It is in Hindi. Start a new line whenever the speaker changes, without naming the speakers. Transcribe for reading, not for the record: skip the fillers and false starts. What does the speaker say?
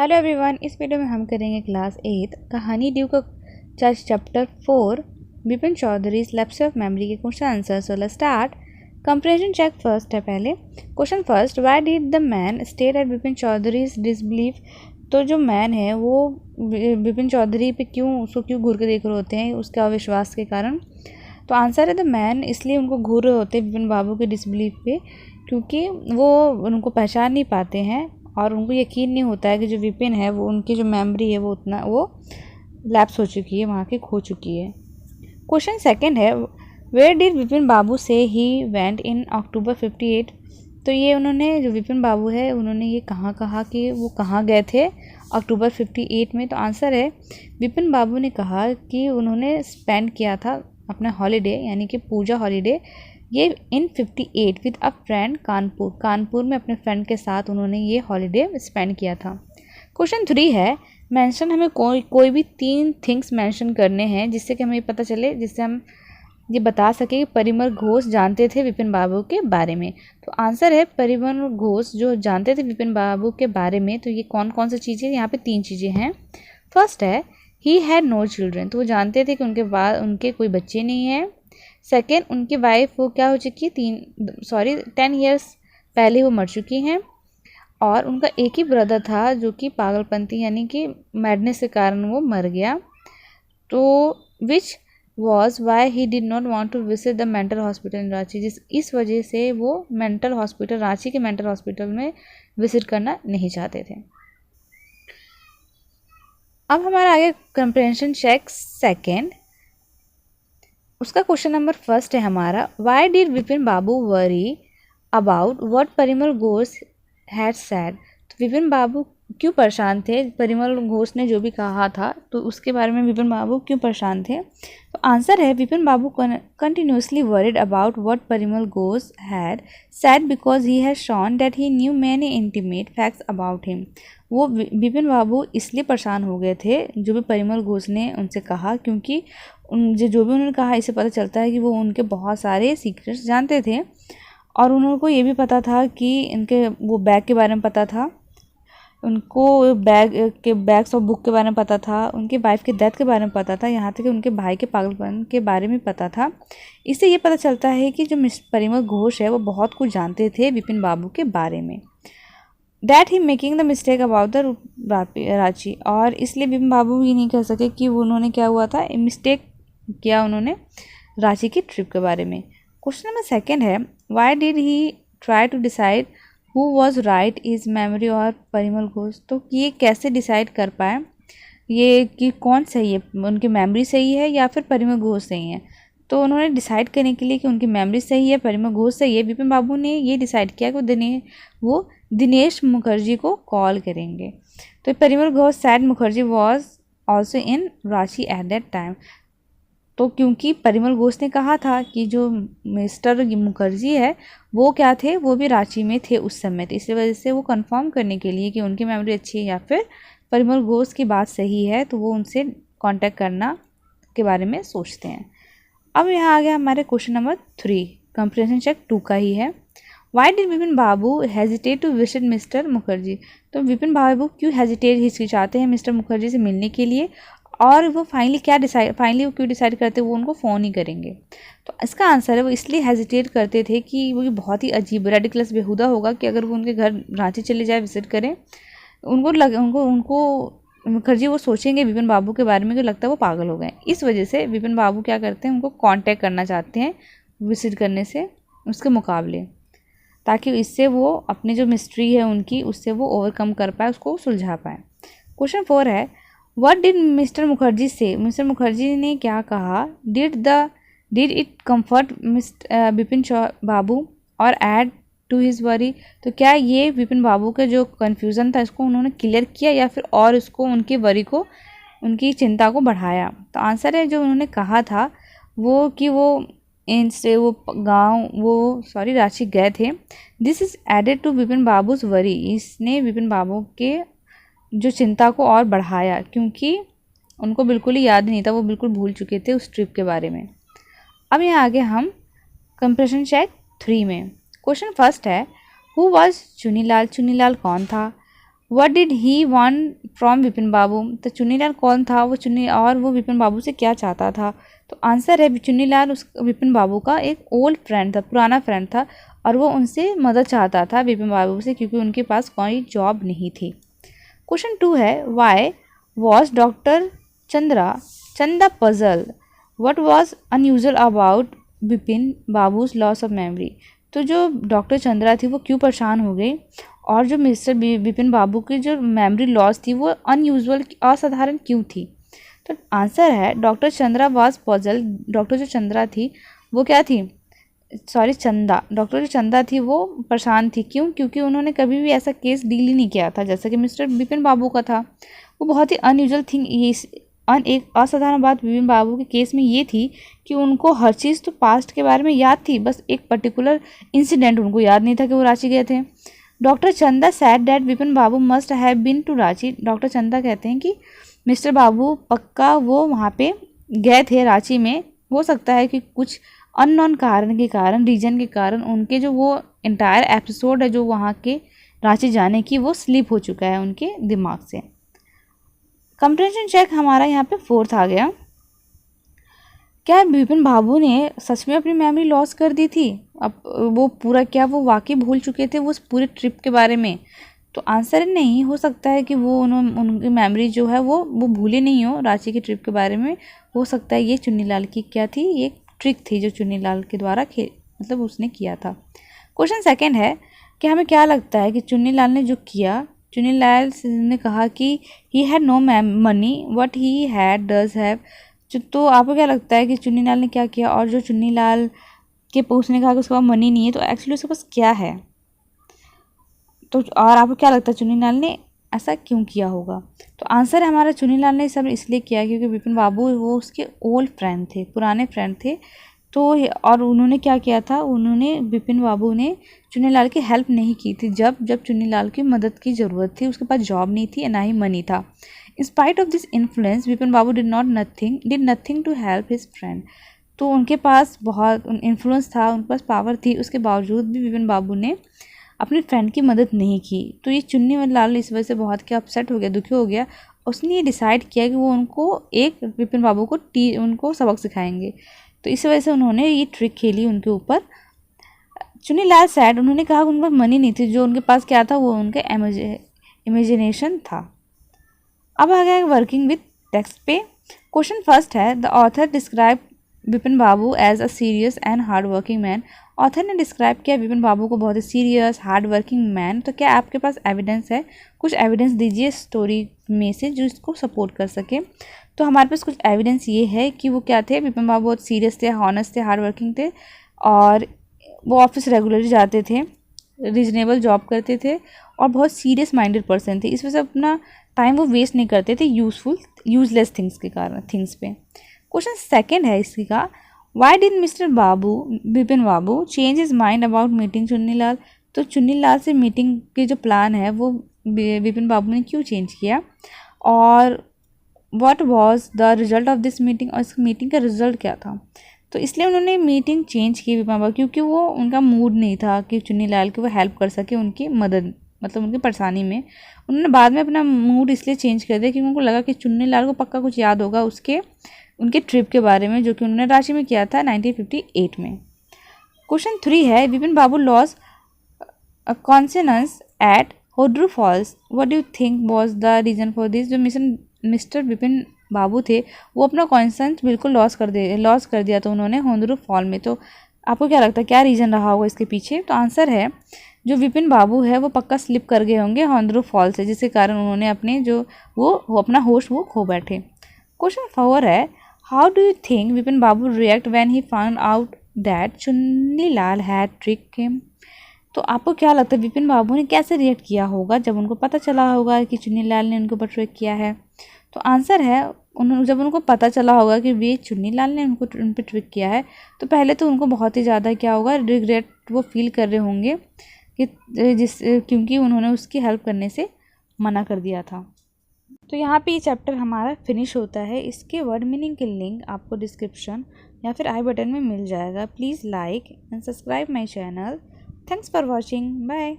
हेलो एवरीवन, इस वीडियो में हम करेंगे क्लास 8 कहानी ड्यू का chapter 4 Vipin Chaudhary lapse of memory के question answer. So let's start. Comprehension check first है। पहले question first, why did the man stare at Vipin Chaudhary disbelief. तो जो मैन है वो विपिन चौधरी पे क्यों घूर के देख रहे होते हैं, उसके अविश्वास के कारण। तो आंसर है द मैन, इसलिए उनको घूर रहे होते हैं विपिन बाबू के डिसबिलीफ पे, क्योंकि वो उनको पहचान नहीं पाते हैं और उनको यकीन नहीं होता है कि जो विपिन है वो उनकी जो मेमोरी है वो लैप्स हो चुकी है, वहाँ की खो चुकी है। क्वेश्चन सेकंड है, वेयर डिड विपिन बाबू से ही वेंट इन अक्टूबर 58। तो ये उन्होंने जो विपिन बाबू है उन्होंने ये कहा कि वो कहाँ गए थे अक्टूबर 58 में। तो आंसर है विपिन बाबू ने कहा कि उन्होंने स्पेंड किया था अपना हॉलीडे यानी कि पूजा हॉलीडे ये इन 58 विद अ फ्रेंड कानपुर में अपने फ्रेंड के साथ उन्होंने ये हॉलीडे स्पेंड किया था। क्वेश्चन 3 है, मेंशन हमें कोई भी 3 थिंग्स मेंशन करने हैं जिससे कि हमें ये पता चले, जिससे हम ये बता सके कि परिमल घोष जानते थे विपिन बाबू के बारे में। तो आंसर है परिमल घोष जो जानते थे विपिन बाबू के बारे में। तो ये कौन कौन सी चीज़ें, यहाँ पे 3 चीज़ें हैं। फर्स्ट है ही हैड नो चिल्ड्रन, तो वो जानते थे कि उनके कोई बच्चे नहीं हैं। सेकेंड, उनकी वाइफ वो क्या हो चुकी है 10 ईयर्स पहले वो मर चुकी हैं। और उनका एक ही ब्रदर था जो कि पागलपंती यानी कि मैडनेस के कारण वो मर गया। तो which was why he did not want to visit the mental hospital in Ranchi, इस वजह से वो मेंटल हॉस्पिटल रांची के मेंटल हॉस्पिटल में विजिट करना नहीं चाहते थे। अब हमारा आगे कंप्रेhension चेक सेकेंड, उसका क्वेश्चन नंबर फर्स्ट है हमारा, Y did Vipin Babu worry about what Parimal Ghosh had sad. तो विपिन बाबू क्यों परेशान थे, परिमल घोष ने जो भी कहा था तो उसके बारे में विपिन बाबू क्यों परेशान थे। तो आंसर है Vipin Babu continuously worried about what Parimal Ghosh had said because he had shown that he knew many intimate facts about him. वो विपिन बाबू इसलिए परेशान हो गए थे जो भी परिमल घोष ने उनसे कहा, क्योंकि जो भी उन्होंने कहा इससे पता चलता है कि वो उनके बहुत सारे सीक्रेट्स जानते थे। और उनको ये भी पता था कि इनके वो बैग के बारे में पता था, उनको बैग्स और बुक के बारे में पता था, उनके वाइफ के डेथ के बारे में पता था, यहाँ तक कि उनके भाई के पागलपन के बारे में पता था। इससे ये पता चलता है कि जो परिमल घोष है वो बहुत कुछ जानते थे विपिन बाबू के बारे में। That he making the mistake about the Ranchi, और इसलिए विपिन बाबू ये नहीं कह सके कि वो उन्होंने क्या हुआ था, मिस्टेक किया उन्होंने रांची की ट्रिप के बारे में। क्वेश्चन नंबर सेकेंड है, why did he try to decide who was right is memory और परिमल घोष। तो ये कैसे डिसाइड कर पाए ये कि कौन सही है, उनकी मेमोरी सही है या फिर परिमल घोष सही है। तो उन्होंने डिसाइड करने के लिए कि उनकी मेमोरी सही है परिमल घोष सही है, विपिन बाबू ने ये डिसाइड किया कि वो दिनेश मुखर्जी को कॉल करेंगे। तो Parimal Ghosh sad Mukherjee was also in Ranchi at that time. तो क्योंकि परिमल घोष ने कहा था कि जो मिस्टर मुखर्जी है वो क्या थे, वो भी रांची में थे उस समय, तो इसी वजह से वो कंफर्म करने के लिए कि उनकी मेमोरी अच्छी है या फिर परिमल घोष की बात सही है तो वो उनसे कांटेक्ट करना के बारे में सोचते हैं। अब यहाँ आ गया हमारे क्वेश्चन नंबर 3, कंप्रेhension चेक 2 का ही है। Why did Vipin Babu hesitate to visit mister Mukherjee. तो विपिन बाबू क्यों हिचकिचाते हैं मिस्टर मुखर्जी से मिलने के लिए, और वो फाइनली वो क्यों डिसाइड करते वो उनको फ़ोन ही करेंगे। तो इसका आंसर है वो इसलिए हेजिटेट करते थे कि वो बहुत ही अजीब रेडिकुलस बेहुदा होगा कि अगर वो उनके घर रांची चले जाए विजिट करें, उनको मुखर्जी वो सोचेंगे विपिन बाबू के बारे में कि लगता है वो पागल हो गए। इस वजह से विपिन बाबू क्या करते हैं, उनको कांटेक्ट करना चाहते हैं विजिट करने से उसके मुकाबले, ताकि इससे वो अपनी जो मिस्ट्री है उनकी उससे वो ओवरकम कर पाए, उसको सुलझा पाए। क्वेश्चन 4 है, व्हाट डिड मिस्टर मुखर्जी से। मिस्टर मुखर्जी ने क्या कहा, डिड इट कम्फर्ट विपिन बाबू और ऐड टू हिज वरी। तो क्या ये विपिन बाबू के जो कन्फ्यूज़न था इसको उन्होंने क्लियर किया या फिर और उसको उनकी वरी को, उनकी चिंता को बढ़ाया। तो आंसर है जो उन्होंने कहा था वो कि वो इनसे वो रांची गए थे। This is added to Vipin Babu's worry, इसने विपिन बाबू के जो चिंता को और बढ़ाया, क्योंकि उनको बिल्कुल ही याद नहीं था, वो बिल्कुल भूल चुके थे उस ट्रिप के बारे में। अब यहाँ आगे हम कंप्रेशन चेक 3 में क्वेश्चन फर्स्ट है, हु वॉज चुनीलाल। चुनीलाल कौन था। What did he want from Vipin Babu, तो चुन्नीलाल कौन था, वो विपिन बाबू से क्या चाहता था। तो आंसर है चुन्नीलाल उस विपिन बाबू का एक ओल्ड फ्रेंड था, पुराना फ्रेंड था, और वो उनसे मदद चाहता था विपिन बाबू से, क्योंकि उनके पास कोई जॉब नहीं थी। क्वेश्चन 2 है वाई वॉज डॉक्टर चंदा puzzle, what was unusual about Vipin babus loss of memory. तो जो डॉक्टर चंद्रा थी वो क्यों परेशान हो गई, और जो मिस्टर विपिन बाबू की जो मेमोरी लॉस थी वो अनयूजुअल असाधारण क्यों थी। तो आंसर है doctor Chandra was puzzle, doctor जो चंद्रा थी वो क्या थी, सॉरी चंदा, डॉक्टर जो चंदा थी वो परेशान थी, क्यों, क्योंकि उन्होंने कभी भी ऐसा केस डील ही नहीं किया था जैसा कि मिस्टर विपिन बाबू का था। वो बहुत ही अनयूजुअल थिंग, एक असाधारण बात विपिन बाबू के केस में ये थी कि उनको हर चीज़ तो पास्ट के बारे में याद थी, बस एक पर्टिकुलर इंसिडेंट उनको याद नहीं था कि वो रांची गए थे। Doctor Chanda said that Vipin Babu must have been to Ranchi, doctor Chanda कहते हैं कि मिस्टर बाबू पक्का वो वहाँ पे गए थे रांची में, हो सकता है कि कुछ अननोन कारण के कारण, रीजन के कारण उनके जो वो एंटायर एपिसोड है जो वहाँ के रांची जाने की वो स्लिप हो चुका है उनके दिमाग से। कंप्रेंशन चेक हमारा यहाँ पे 4th आ गया। क्या विपिन बाबू ने सच में अपनी मेमोरी लॉस कर दी थी, अब वो पूरा क्या वो वाकई भूल चुके थे वो उस पूरे ट्रिप के बारे में। तो आंसर है नहीं, हो सकता है कि वो उनकी मेमोरी जो है वो भूले नहीं हो रांची के ट्रिप के बारे में। हो सकता है ये चुन्नीलाल की क्या थी, ये ट्रिक थी जो चुन्नीलाल के द्वारा मतलब उसने किया था। क्वेश्चन 2 है कि हमें क्या लगता है कि चुन्नीलाल ने जो किया, चुन्नीलाल ने कहा कि he had no money what he had does have, तो आपको क्या लगता है कि चुन्नीलाल ने क्या किया, और जो चुन्नीलाल के उसने कहा कि उसके पास मनी नहीं है, तो एक्चुअली उसके पास क्या है, तो और आपको क्या लगता है चुन्नीलाल ने ऐसा क्यों किया होगा। तो आंसर है हमारा चुन्नीलाल ने सब इसलिए किया क्योंकि विपिन बाबू वो उसके ओल्ड फ्रेंड थे, पुराने फ्रेंड थे, तो और उन्होंने क्या किया था, उन्होंने विपिन बाबू ने चुन्नीलाल की हेल्प नहीं की थी जब चुन्नीलाल की मदद की ज़रूरत थी, उसके पास जॉब नहीं थी ना ही मनी था। In spite of this influence Vipin Babu did nothing to help his friend, तो उनके पास बहुत इन्फ्लुएंस था, उनके पास पावर थी, उसके बावजूद भी विपिन बाबू ने अपने फ्रेंड की मदद नहीं की। तो ये चुन्नीलाल इस वजह से बहुत क्या अपसेट हो गया, दुखी हो गया। उसने ये डिसाइड किया कि वो विपिन बाबू को उनको सबक सिखाएंगे, तो इस वजह से उन्होंने ये ट्रिक खेली उनके ऊपर। चुन्नीलाल सैड, उन्होंने कहा कि उनके पास मनी नहीं थी, जो उनके पास क्या था वो उनका इमेजिनेशन था। अब आ गया वर्किंग विद टेक्स्ट पे। क्वेश्चन 1 है the author describe Vipin Babu as a serious and hard working man, author ने डिस्क्राइब किया विपिन बाबू को बहुत ही सीरियस हार्ड वर्किंग मैन। तो क्या आपके पास एविडेंस है, कुछ एविडेंस दीजिए स्टोरी में से जो इसको सपोर्ट कर सके। तो हमारे पास कुछ एविडेंस ये है कि वो क्या थे, विपिन बाबू बहुत सीरियस थे, हॉनेस्ट थे, हार्ड वर्किंग थे, और वो ऑफिस रेगुलरली जाते थे, रीजनेबल जॉब करते थे, और बहुत सीरियस माइंडेड पर्सन थे। इस वजह से अपना टाइम वो वेस्ट नहीं करते थे यूजलेस थिंग्स के कारण पे। क्वेश्चन 2 है इसकी का, why did mister Vipin Babu change his mind about meeting Chunnilal, तो चुन्नीलाल से मीटिंग के जो प्लान है वो विपिन बाबू ने क्यों चेंज किया, और what was the result of this meeting, और इस मीटिंग का रिजल्ट क्या था। तो इसलिए उन्होंने मीटिंग चेंज की विपिन बाबू, क्योंकि वो उनका मूड नहीं था कि चुन्नीलाल की वो हेल्प कर सके उनकी मदद, मतलब उनकी परेशानी में। उन्होंने बाद में अपना मूड इसलिए चेंज कर दिया क्योंकि उनको लगा कि चुन्नीलाल को पक्का कुछ याद होगा उनके ट्रिप के बारे में जो कि उन्होंने रांची में किया था 1958 में। क्वेश्चन 3 है Vipin Babu lost consciousness at Hudru falls, what do you think was the reason for this, जो मिस्टर विपिन बाबू थे वो अपना कॉन्सेंस बिल्कुल लॉस कर दिया था उन्होंने होंद्रू फॉल में। तो आपको क्या लगता है क्या रीज़न रहा होगा इसके पीछे। तो आंसर है जो विपिन बाबू है वो पक्का स्लिप कर गए होंगे होंद्रू फॉल से, जिसके कारण उन्होंने अपने वो अपना होश वो खो बैठे। क्वेश्चन 4 है how do you think Vipin Babu react when he found out that Chunnilal had trick him, तो आपको क्या लगता है विपिन बाबू ने कैसे रिएक्ट किया होगा जब उनको पता चला होगा कि चुन्नीलाल ने उनको ट्रिक किया है। तो आंसर है जब उनको पता चला होगा कि वे चुन्नीलाल ने उन पर ट्रिक किया है, तो पहले तो उनको बहुत ही ज़्यादा क्या होगा, रिग्रेट वो फील कर रहे होंगे कि क्योंकि उन्होंने उसकी हेल्प करने से मना कर दिया था। तो यहाँ पे ये चैप्टर हमारा फिनिश होता है। इसके वर्ड मीनिंग के लिंक आपको डिस्क्रिप्शन या फिर आई बटन में मिल जाएगा। Please like and subscribe my channel. Thanks for watching, bye.